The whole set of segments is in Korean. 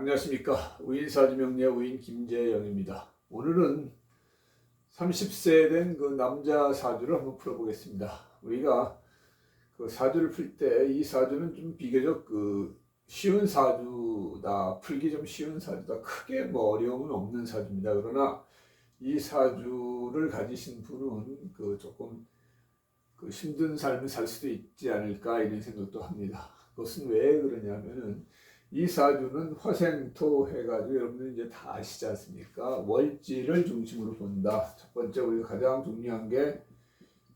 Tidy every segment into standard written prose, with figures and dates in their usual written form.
안녕하십니까. 우인사주명리의 우인 김재영입니다. 오늘은 30세 된 그 남자 사주를 한번 풀어보겠습니다. 우리가 그 사주를 풀 때 이 사주는 좀 비교적 쉬운 사주다, 풀기 좀 쉬운 사주다, 크게 뭐 어려움은 없는 사주입니다. 그러나 이 사주를 가지신 분은 조금 힘든 삶을 살 수도 있지 않을까 이런 생각도 합니다. 그것은 왜 그러냐면은 이 사주는 화생토 해가지고 여러분들 이제 다 아시지 않습니까? 월지를 중심으로 본다. 첫 번째 우리가 가장 중요한 게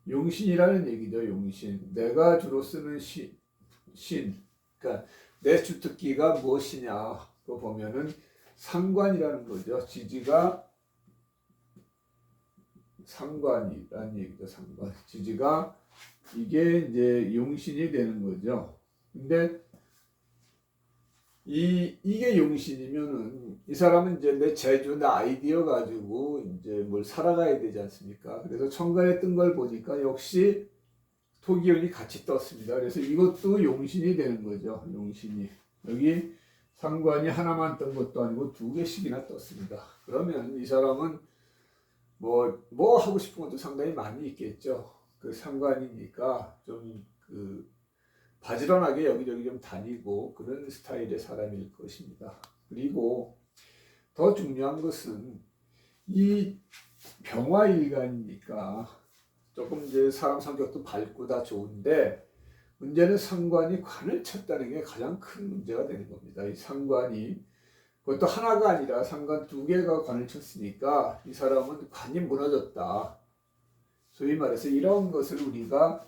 용신이라는 얘기죠. 용신. 내가 주로 쓰는 신. 그러니까 내 주특기가 무엇이냐. 그거 보면은 상관이라는 거죠. 지지가 상관이라는 얘기죠. 상관. 지지가 이게 이제 용신이 되는 거죠. 근데 이게 용신이면은 이 사람은 이제 내 재주, 내 아이디어 가지고 이제 뭘 살아가야 되지 않습니까? 그래서 천간에 뜬 걸 보니까 역시 토기운이 같이 떴습니다. 그래서 이것도 용신이 되는 거죠. 용신이. 여기 상관이 하나만 뜬 것도 아니고 두 개씩이나 떴습니다. 그러면 이 사람은 뭐 하고 싶은 것도 상당히 많이 있겠죠. 그 상관이니까 좀 바지런하게 여기저기 좀 다니고 그런 스타일의 사람일 것입니다. 그리고 더 중요한 것은 이 병화일간이니까 조금 이제 사람 성격도 밝고 다 좋은데 문제는 상관이 관을 쳤다는 게 가장 큰 문제가 되는 겁니다. 이 상관이 그것도 하나가 아니라 상관 두 개가 관을 쳤으니까 이 사람은 관이 무너졌다. 소위 말해서 이런 것을 우리가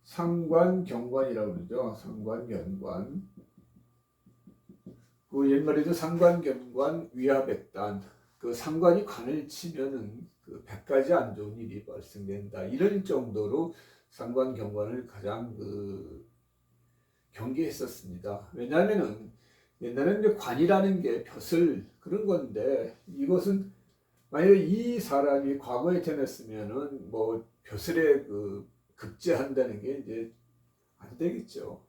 상관경관이라고 그러죠. 상관경관. 옛말에도 상관경관 위화백단. 상관이 관을 치면은 100가지 안 좋은 일이 발생된다. 이런 정도로 상관경관을 가장 경계했었습니다. 왜냐하면은 옛날에는 이제 관이라는 게 벼슬 그런 건데 이것은 만약에 이 사람이 과거에 태어났으면은 벼슬에 급제한다는 게 이제 안 되겠죠.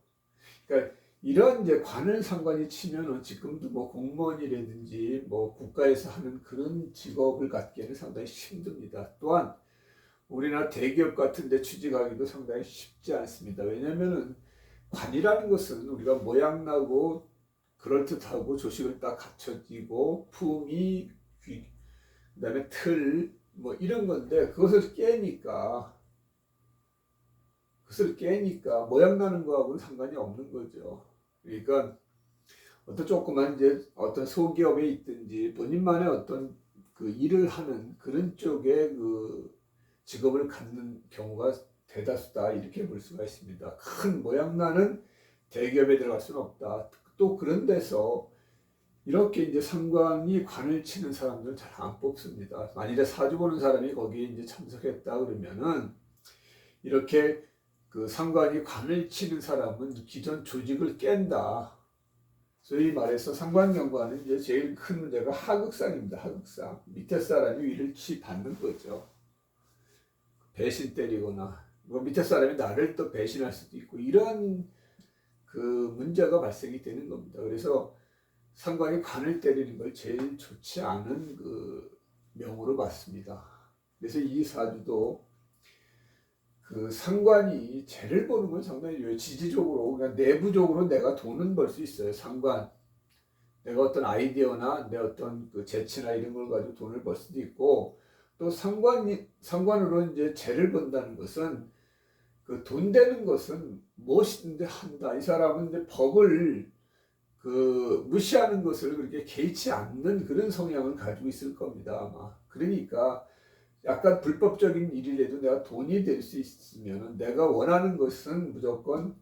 그러니까 이런 이제 관을 상관이 치면은 지금도 공무원이라든지 국가에서 하는 그런 직업을 갖기에는 상당히 힘듭니다. 또한 우리나라 대기업 같은 데 취직하기도 상당히 쉽지 않습니다. 왜냐면은 관이라는 것은 우리가 모양나고 그럴듯하고 조식을 딱 갖춰지고 품위, 그다음에 틀 이런 건데 그것을 깨니까 모양나는 거하고는 상관이 없는 거죠. 그러니까 어떤 조그만 이제 어떤 소기업에 있든지 본인만의 어떤 일을 하는 그런 쪽에 직업을 갖는 경우가 대다수다 이렇게 볼 수가 있습니다. 큰 모양나는 대기업에 들어갈 수는 없다. 또 그런 데서 이렇게 이제 상관이 관을 치는 사람들은 잘 안 뽑습니다. 만일에 사주 보는 사람이 거기에 이제 참석했다 그러면은 이렇게 상관이 관을 치는 사람은 기존 조직을 깬다. 소위 말해서 상관경관은 이제 제일 큰 문제가 하극상입니다. 하극상. 밑에 사람이 위를 받는 거죠. 배신 때리거나 밑에 사람이 나를 또 배신할 수도 있고 이런 문제가 발생이 되는 겁니다. 그래서 상관이 관을 때리는 걸 제일 좋지 않은 명으로 봤습니다. 그래서 이 사주도 상관이 죄를 보는 건 상당히 지지적으로 그냥 내부적으로 내가 돈은 벌 수 있어요. 상관. 내가 어떤 아이디어나 내 어떤 재치나 이런 걸 가지고 돈을 벌 수도 있고 또 상관으로 이제 죄를 본다는 것은 돈 되는 것은 무엇인데 한다. 이 사람은 이제 법을 무시하는 것을 그렇게 개의치 않는 그런 성향을 가지고 있을 겁니다. 아마. 그러니까 약간 불법적인 일이라도 내가 돈이 될 수 있으면 내가 원하는 것은 무조건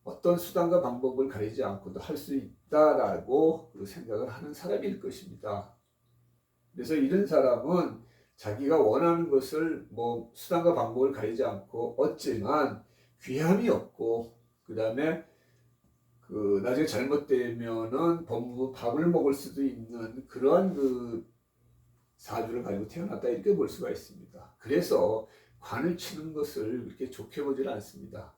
어떤 수단과 방법을 가리지 않고도 할 수 있다라고 생각을 하는 사람일 것입니다. 그래서 이런 사람은 자기가 원하는 것을 수단과 방법을 가리지 않고 얻지만 귀함이 없고 그 다음에 나중에 잘못되면은 법무 밥을 먹을 수도 있는 그러한 사주를 가지고 태어났다 이렇게 볼 수가 있습니다. 그래서 관을 치는 것을 그렇게 좋게 보지는 않습니다.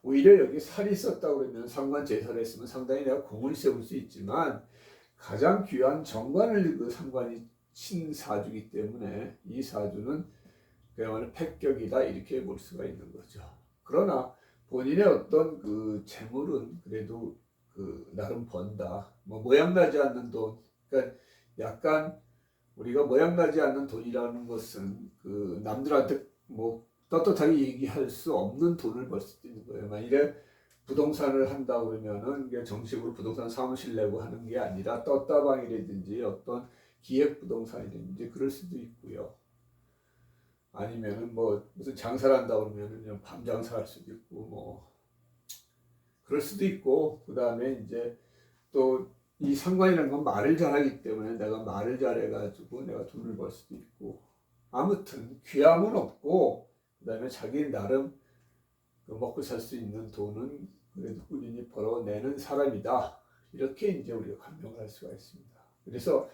오히려 여기 살이 있었다 그러면 상관 제사를 했으면 상당히 내가 공을 세울 수 있지만 가장 귀한 정관을 그 상관이 친 사주이기 때문에 이 사주는 그야말로 패격이다 이렇게 볼 수가 있는 거죠. 그러나 본인의 어떤 그 재물은 그래도 그 나름 번다. 뭐 모양나지 않는 돈, 그러니까 약간 우리가 모양나지 않는 돈이라는 것은 그 남들한테 뭐 떳떳하게 얘기할 수 없는 돈을 벌 수도 있는 거예요. 만일에 부동산을 한다 그러면은 이게 정식으로 부동산 사무실 내고 하는 게 아니라 떴다방이라든지 어떤 기획 부동산이라든지 그럴 수도 있고요. 아니면은 뭐 무슨 장사를 한다 그러면은 그냥 밤 장사할 수도 있고 뭐 그럴 수도 있고 그 다음에 이제 또 이 상관이라는 건 말을 잘하기 때문에 내가 말을 잘해가지고 내가 돈을 벌 수도 있고 아무튼 귀함은 없고 그 다음에 자기 나름 그 먹고 살 수 있는 돈은 그래도 꾸준히 벌어내는 사람이다 이렇게 이제 우리가 간명을 할 수가 있습니다. 그래서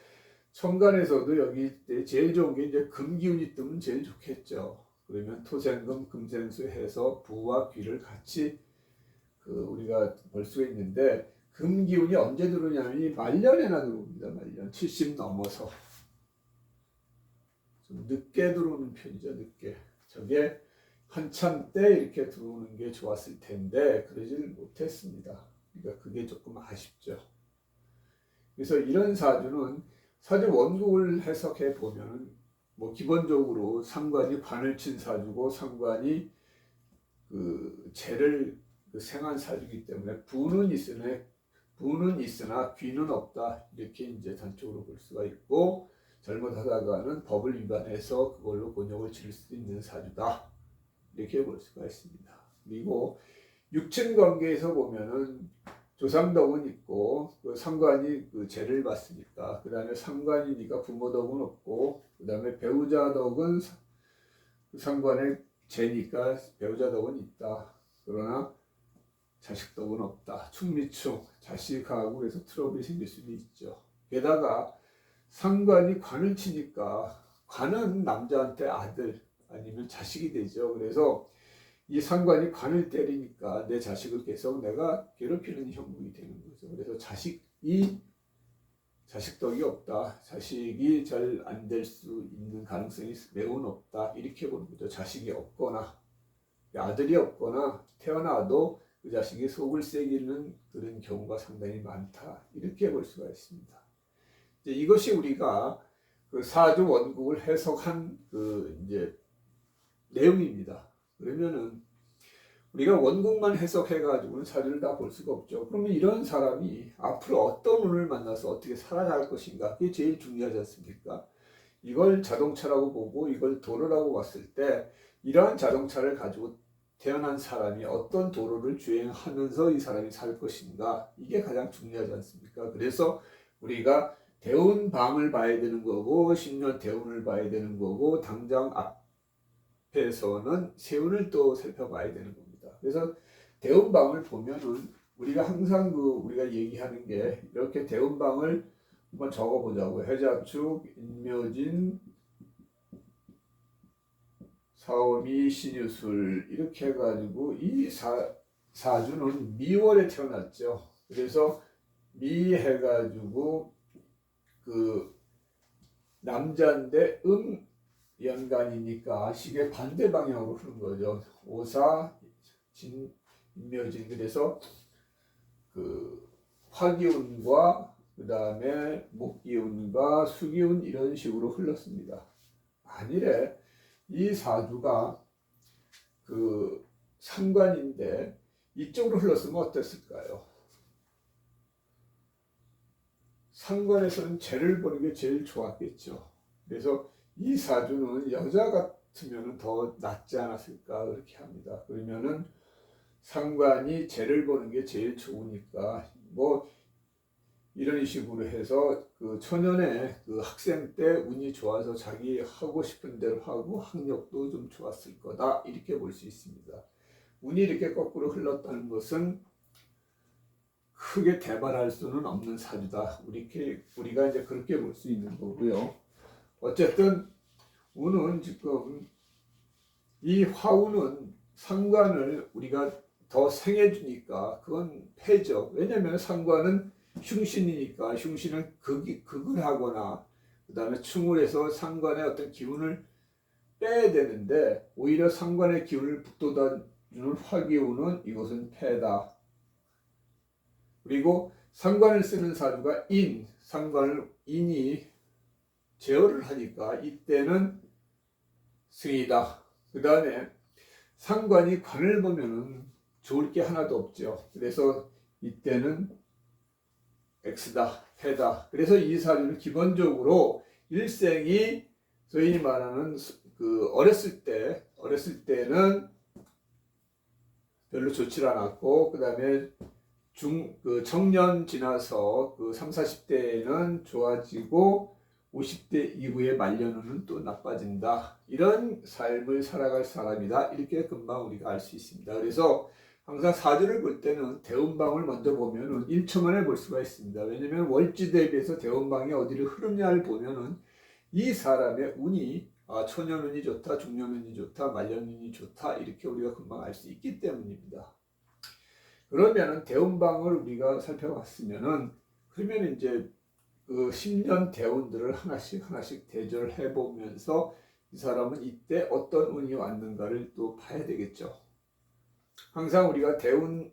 천간에서도 여기 제일 좋은 게 이제 금기운이 뜨면 제일 좋겠죠. 그러면 토생금 금생수 해서 부와 귀를 같이 그 우리가 볼 수가 있는데 금기운이 언제 들어오냐면 이 말년에나 들어옵니다. 말년 70 넘어서 좀 늦게 들어오는 편이죠. 늦게 저게 한참 때 이렇게 들어오는 게 좋았을 텐데 그러질 못했습니다. 그러니까 그게 조금 아쉽죠. 그래서 이런 사주는 사주 원국을 해석해 보면 뭐 기본적으로 상관이 관을 친 사주고 상관이 그 재를 그 생한 사주이기 때문에 부는 있으나 귀는 없다 이렇게 이제 단적으로 볼 수가 있고 잘못하다가는 법을 위반해서 그걸로 곤욕을 치를 수 있는 사주다 이렇게 볼 수가 있습니다. 그리고 육친 관계에서 보면은 조상덕은 있고 그 상관이 그 재를 받으니까 그 다음에 상관이니까 부모덕은 없고 그 다음에 배우자덕은 상관의 재니까 배우자덕은 있다. 그러나 자식덕은 없다. 충미충 자식하고 그래서 트러블이 생길 수도 있죠. 게다가 상관이 관을 치니까 관은 남자한테 아들 아니면 자식이 되죠. 그래서 이 상관이 관을 때리니까 내 자식을 계속 내가 괴롭히는 형국이 되는 거죠. 그래서 자식덕이 없다. 자식이 잘 안 될 수 있는 가능성이 매우 높다. 이렇게 보는 거죠. 자식이 없거나 아들이 없거나 태어나도 그 자식이 속을 새기는 그런 경우가 상당히 많다. 이렇게 볼 수가 있습니다. 이것이 우리가 그 사주 원국을 해석한 그 이제 내용입니다. 그러면은 우리가 원국만 해석해가지고는 사주를 다 볼 수가 없죠. 그러면 이런 사람이 앞으로 어떤 운을 만나서 어떻게 살아갈 것인가 그게 제일 중요하지 않습니까? 이걸 자동차라고 보고 이걸 도로라고 봤을 때 이러한 자동차를 가지고 태어난 사람이 어떤 도로를 주행하면서 이 사람이 살 것인가 이게 가장 중요하지 않습니까? 그래서 우리가 대운방을 봐야 되는 거고 10년 대운을 봐야 되는 거고 당장 앞에서는 세운을 또 살펴봐야 되는 겁니다. 그래서 대운방을 보면은 우리가 항상 우리가 얘기하는 게 이렇게 대운방을 한번 적어보자고. 해자축, 인묘진, 사오미, 신유술 이렇게 해가지고 이 사주는 미월에 태어났죠. 그래서 미 해가지고 그 남자인데 연간이니까 시계 반대 방향으로 흐른 거죠. 오사, 인묘진. 그래서 그 화기운과 그 다음에 목기운과 수기운 이런 식으로 흘렀습니다. 만일에 이 사주가 그 상관인데 이쪽으로 흘렀으면 어땠을까요? 상관에서는 재를 보는 게 제일 좋았겠죠. 그래서 이 사주는 여자 같으면 더 낫지 않았을까 그렇게 합니다. 그러면은 상관이 재를 보는 게 제일 좋으니까 뭐 이런 식으로 해서 그 초년에 그 학생 때 운이 좋아서 자기 하고 싶은 대로 하고 학력도 좀 좋았을 거다 이렇게 볼 수 있습니다. 운이 이렇게 거꾸로 흘렀다는 것은 크게 대발할 수는 없는 사주다. 우리가 이제 그렇게 볼 수 있는 거고요. 어쨌든 운은 지금 이 화운은 상관을 우리가 더 생해주니까 그건 패죠. 왜냐하면 상관은 흉신이니까 흉신은 극을 하거나 그 다음에 충을 해서 상관의 어떤 기운을 빼야 되는데 오히려 상관의 기운을 북돋아주는 화기운은 이것은 패다. 그리고 상관을 쓰는 사주가 상관을 인이 제어를 하니까 이때는 승이다. 그 다음에 상관이 관을 보면은 좋을 게 하나도 없죠. 그래서 이때는 X다, 패다. 그래서 이 사주는 기본적으로 일생이 소위 말하는 어렸을 때는 별로 좋지 않았고, 그 다음에 청년 지나서 3, 40대에는 좋아지고, 50대 이후에 말년은 또 나빠진다. 이런 삶을 살아갈 사람이다. 이렇게 금방 우리가 알 수 있습니다. 그래서 항상 사주를 볼 때는 대운방을 먼저 보면은 1초 만에 볼 수가 있습니다. 왜냐면 월지 대비해서 대운방이 어디를 흐르냐를 보면은 이 사람의 운이 초년운이 좋다, 중년운이 좋다, 말년운이 좋다 이렇게 우리가 금방 알 수 있기 때문입니다. 그러면은 대운방을 우리가 살펴봤으면은 그러면 이제 10년 대운들을 하나씩 대조를 해보면서 이 사람은 이때 어떤 운이 왔는가를 또 봐야 되겠죠. 항상 우리가 대운을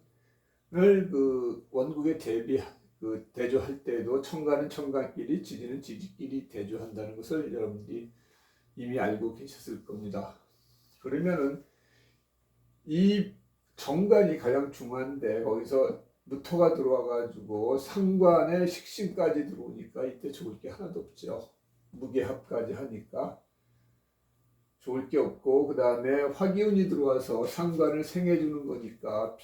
원국에 대조할 때도 청간은 청간끼리, 지지는 지지끼리 대조한다는 것을 여러분들이 이미 알고 계셨을 겁니다. 그러면은 이 정관이 가장 중요한데 거기서 무토가 들어와가지고 상관의 식신까지 들어오니까 이때 좋을 게 하나도 없죠. 무게합까지 하니까 좋을 게 없고, 그 다음에 화기운이 들어와서 상관을 생해주는 거니까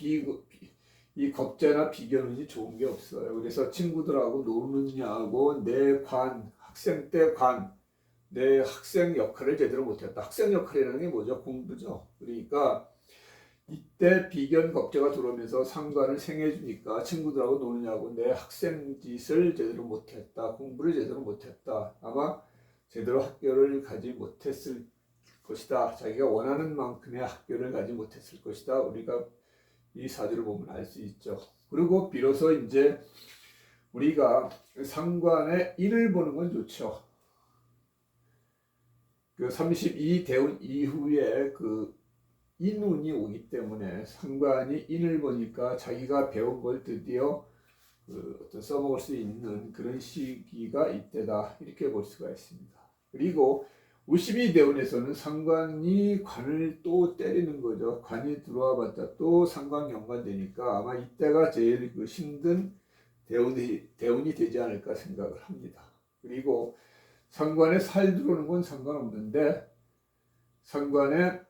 이 겁재나 비견운이 좋은 게 없어요. 그래서 친구들하고 노느냐고 내 학생 때 내 학생 역할을 제대로 못했다. 학생 역할이라는 게 뭐죠? 공부죠. 그러니까 이때 비견 겁재가 들어오면서 상관을 생해주니까 친구들하고 노느냐고 내 학생 짓을 제대로 못했다. 공부를 제대로 못했다. 아마 제대로 학교를 가지 못했을 것이다. 자기가 원하는 만큼의 학교를 가지 못했을 것이다. 우리가 이 사주를 보면 알 수 있죠. 그리고 비로소 이제 우리가 상관의 인을 보는 건 좋죠. 32대운 이후에 인운이 오기 때문에 상관이 인을 보니까 자기가 배운 걸 드디어 써먹을 수 있는 그런 시기가 이때다. 이렇게 볼 수가 있습니다. 그리고 52대운에서는 상관이 관을 또 때리는 거죠. 관이 들어와 봤자 또 상관 연관되니까 아마 이때가 제일 힘든 대운이 되지 않을까 생각을 합니다. 그리고 상관에 살 들어오는 건 상관없는데 상관에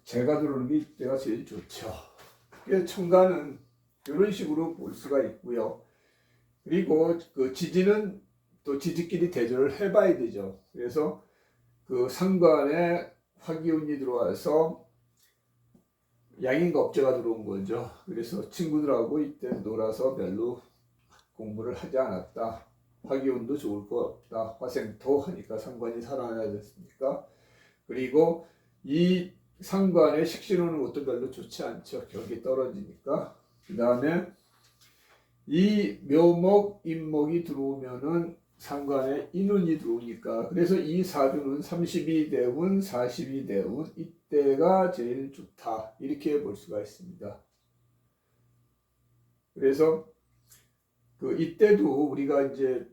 재가 들어오는 게 이때가 제일 좋죠. 청간은 이런 식으로 볼 수가 있고요. 그리고 지지는 또 지지끼리 대조를 해봐야 되죠. 그래서 상관에 화기운이 들어와서 양인겁재가 들어온 거죠. 그래서 친구들하고 이때 놀아서 별로 공부를 하지 않았다. 화기운도 좋을 거 없다. 화생토 하니까 상관이 살아나야 됐습니까? 그리고 이 상관에 식신오는 것도 별로 좋지 않죠. 격이 떨어지니까. 그 다음에 이 묘목, 임목이 들어오면은 상관에 인운이 들어오니까 그래서 이 사주는 32대운, 42대운 이때가 제일 좋다. 이렇게 볼 수가 있습니다. 그래서 이때도 우리가 이제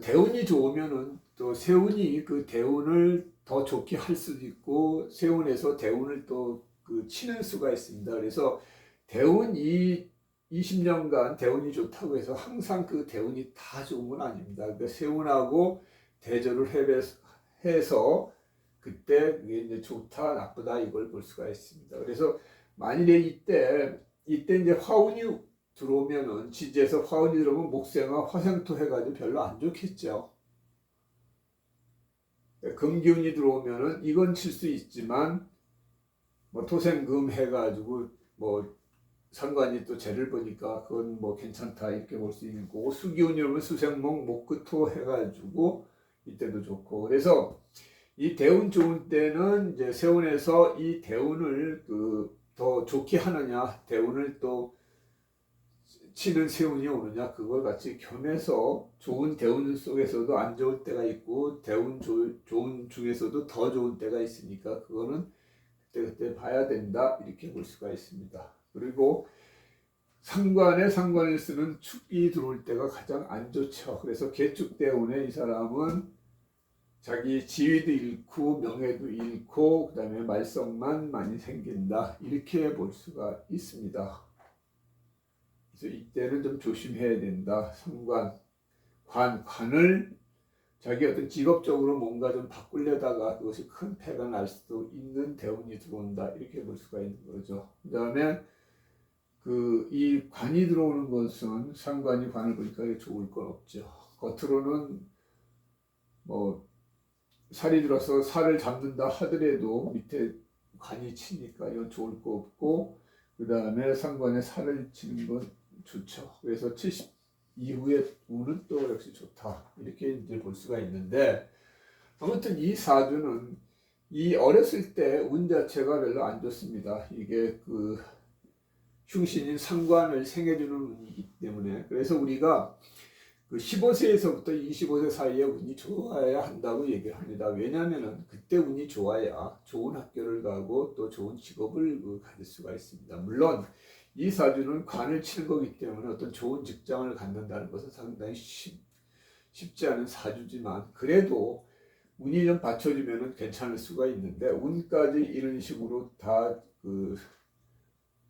대운이 좋으면은 또 세운이 대운을 더 좋게 할 수도 있고 세운에서 대운을 또 치는 수가 있습니다. 그래서 대운 20년간 대운이 좋다고 해서 항상 대운이 다 좋은 건 아닙니다. 그러니까 세운하고 대조를 해서 그때 그게 이제 좋다 나쁘다 이걸 볼 수가 있습니다. 그래서 만일에 이때 이제 화운이 들어오면은 지지에서 화운이 들어오면 목생화 화생토 해가지고 별로 안 좋겠죠. 금기운이 들어오면은 이건 칠 수 있지만 토생금 해가지고 상관이 또 재를 보니까 그건 괜찮다 이렇게 볼 수 있는 거고 수기운이 오면 수생목 목금토 해가지고 이때도 좋고 그래서 이 대운 좋은 때는 이제 세운에서 이 대운을 더 좋게 하느냐, 대운을 또 치는 세운이 오느냐, 그걸 같이 겸해서 좋은 대운 속에서도 안 좋을 때가 있고 대운 좋은 중에서도 더 좋은 때가 있으니까 그거는 그때 봐야 된다, 이렇게 볼 수가 있습니다. 그리고 상관을 쓰는 축이 들어올 때가 가장 안 좋죠. 그래서 개축 대운에 이 사람은 자기 지위도 잃고 명예도 잃고 그다음에 말썽만 많이 생긴다, 이렇게 볼 수가 있습니다. 그래서 이때는 좀 조심해야 된다. 관을 자기 어떤 직업적으로 뭔가 좀 바꾸려다가 그것이 큰 패가 날 수도 있는 대운이 들어온다, 이렇게 볼 수가 있는 거죠. 그 다음에 이 관이 들어오는 것은 상관이 관을 보니까 좋을 건 없죠. 겉으로는 뭐 살이 들어서 살을 잡는다 하더라도 밑에 관이 치니까 이건 좋을 거 없고, 그 다음에 상관에 살을 치는 건 좋죠. 그래서 70 이후의 운은 또 역시 좋다, 이렇게 이제 볼 수가 있는데, 아무튼 이 사주는 이 어렸을 때 운 자체가 별로 안 좋습니다. 이게 흉신인 상관을 생해주는 운이기 때문에, 그래서 우리가 15세에서부터 25세 사이에 운이 좋아야 한다고 얘기를 합니다. 왜냐하면 그때 운이 좋아야 좋은 학교를 가고 또 좋은 직업을 가질 수가 있습니다. 물론 이 사주는 관을 치는 거기 때문에 어떤 좋은 직장을 갖는다는 것은 상당히 쉽지 않은 사주지만, 그래도 운이 좀 받쳐주면 괜찮을 수가 있는데, 운까지 이런 식으로 다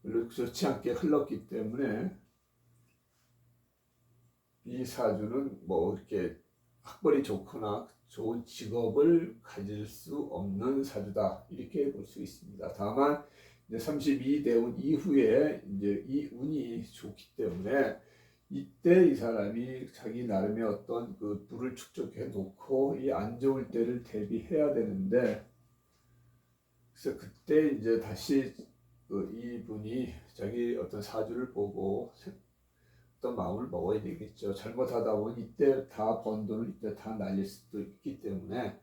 별로 좋지 않게 흘렀기 때문에 이 사주는 뭐 이렇게 학벌이 좋거나 좋은 직업을 가질 수 없는 사주다, 이렇게 볼 수 있습니다. 다만 이제 32대운 이후에 이제 이 운이 좋기 때문에 이때 이 사람이 자기 나름의 어떤 불을 축적해 놓고 이 안 좋을 때를 대비해야 되는데, 그래서 그때 이제 다시 이분이 자기 어떤 사주를 보고 어떤 마음을 먹어야 되겠죠. 잘못하다 보니 이때 다 번 돈을 이때 다 날릴 수도 있기 때문에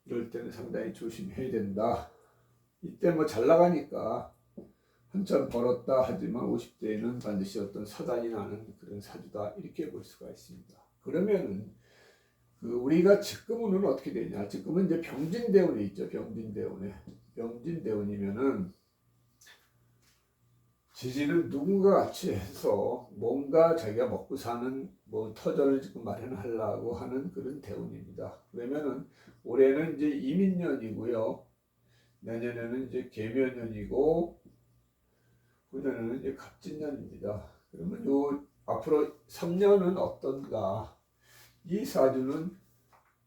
이럴 때는 상당히 조심해야 된다. 이때 뭐 잘 나가니까 한참 벌었다 하지만 50대에는 반드시 어떤 사단이 나는 그런 사주다, 이렇게 볼 수가 있습니다. 그러면은 우리가 직금운은 어떻게 되냐? 직금은 이제 병진대운에 있죠. 병진대운이면은 지지는 누군가 같이 해서 뭔가 자기가 먹고 사는 뭐 터전을 지금 마련하려고 하는 그런 대운입니다. 그러면은 올해는 이제 이민년이고요. 내년에는 이제 계묘년이고, 후년에는 이제 갑진년입니다. 그러면 요 앞으로 3년은 어떤가? 이 사주는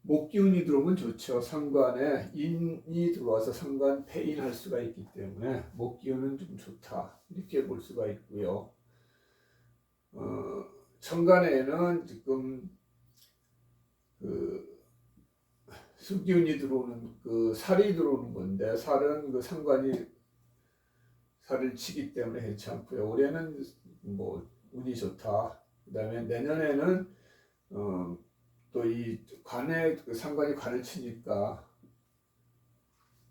목기운이 들어오면 좋죠. 상관에 인이 들어와서 상관 폐인할 수가 있기 때문에 목기운은 좀 좋다, 이렇게 볼 수가 있고요. 천간에는 지금 수기운이 들어오는 살이 들어오는 건데, 살은 상관이 살을 치기 때문에 괜찮고요. 올해는 뭐 운이 좋다. 그 다음에 내년에는 또 이 관에 상관이 관을 치니까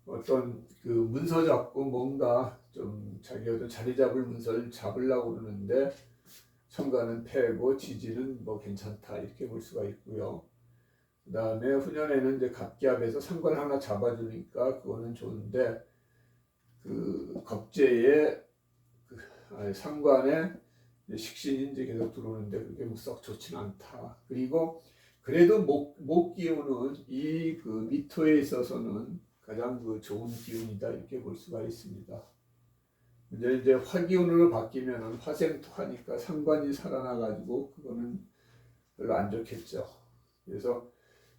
어떤 문서 잡고 뭔가 좀 자기가 좀 자리 잡을 문서를 잡으려고 그러는데 천간은 패고 지지는 뭐 괜찮다, 이렇게 볼 수가 있고요. 그 다음에 후년에는 이제 갑기합에서 상관 하나 잡아주니까 그거는 좋은데, 겁재에 상관에 식신이 이제 계속 들어오는데 그게 썩 좋지는 않다. 그리고 그래도 목 기운은 이 미토에 있어서는 가장 좋은 기운이다, 이렇게 볼 수가 있습니다. 이제 화기운으로 바뀌면은 화생토하니까 상관이 살아나가지고 그거는 별로 안 좋겠죠. 그래서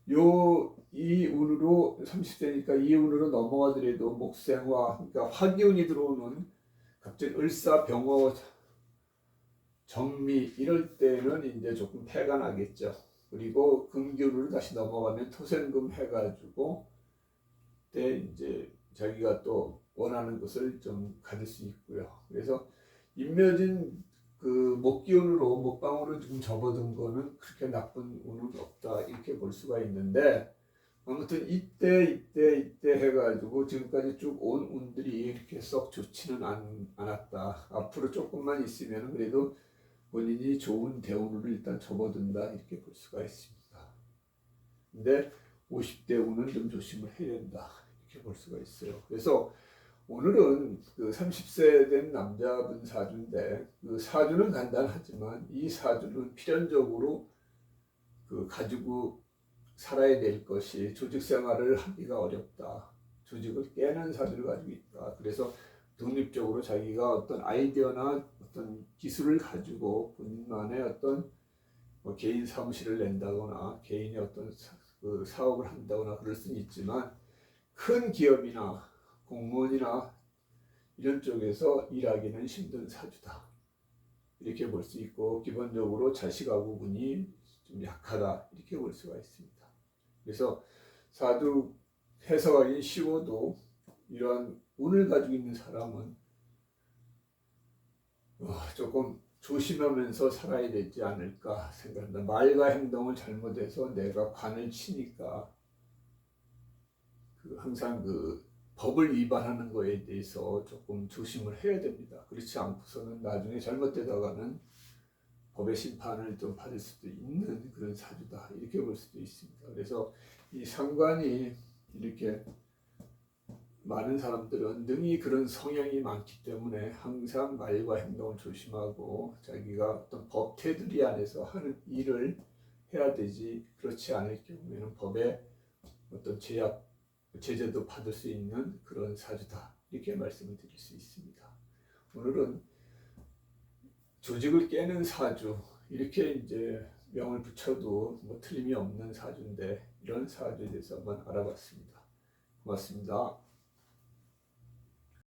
이 운으로 30세니까 이 운으로 넘어가더라도 목생화, 그러니까 화기운이 들어오는 갑자기 을사병호 정미 이럴 때는 이제 조금 패가 나겠죠. 그리고 금기운으로 다시 넘어가면 토생금 해가지고 그때 이제 자기가 또 원하는 것을 좀 가질 수 있고요. 그래서 인묘진 목기운으로 목방으로 지금 접어든 거는 그렇게 나쁜 운은 없다, 이렇게 볼 수가 있는데, 아무튼 이때 해가지고 지금까지 쭉 온 운들이 이렇게 썩 좋지는 않았다. 앞으로 조금만 있으면 그래도 본인이 좋은 대운을 일단 접어든다 이렇게 볼 수가 있습니다. 근데 50대 운은 좀 조심을 해야 된다 이렇게 볼 수가 있어요. 그래서 오늘은 그 30세 된 남자분 사주인데 그 사주는 간단하지만 이 사주는 필연적으로 그 가지고 살아야 될 것이 조직 생활을 하기가 어렵다. 조직을 깨는 사주를 가지고 있다. 그래서 독립적으로 자기가 어떤 아이디어나 어떤 기술을 가지고 본인만의 어떤 뭐 개인 사무실을 낸다거나 개인의 어떤 그 사업을 한다거나 그럴 수는 있지만 큰 기업이나 공무원이나 이런 쪽에서 일하기는 힘든 사주다. 이렇게 볼 수 있고 기본적으로 자식하고 운이 좀 약하다. 이렇게 볼 수가 있습니다. 그래서 사주 해석하기 쉬워도 이러한 운을 가지고 있는 사람은 조금 조심하면서 살아야 되지 않을까 생각합니다. 말과 행동을 잘못해서 내가 관을 치니까 항상 그 법을 위반하는 거에 대해서 조금 조심을 해야 됩니다. 그렇지 않고서는 나중에 잘못되다가는 법의 심판을 좀 받을 수도 있는 그런 사주다 이렇게 볼 수도 있습니다. 그래서 이 상관이 이렇게 많은 사람들은 능히 그런 성향이 많기 때문에 항상 말과 행동을 조심하고 자기가 어떤 법 테두리 안에서 하는 일을 해야 되지 그렇지 않을 경우에는 법의 어떤 제재도 받을 수 있는 그런 사주다 이렇게 말씀을 드릴 수 있습니다. 오늘은 조직을 깨는 사주 이렇게 이제 명을 붙여도 뭐 틀림이 없는 사주인데 이런 사주에 대해서 한번 알아봤습니다. 고맙습니다.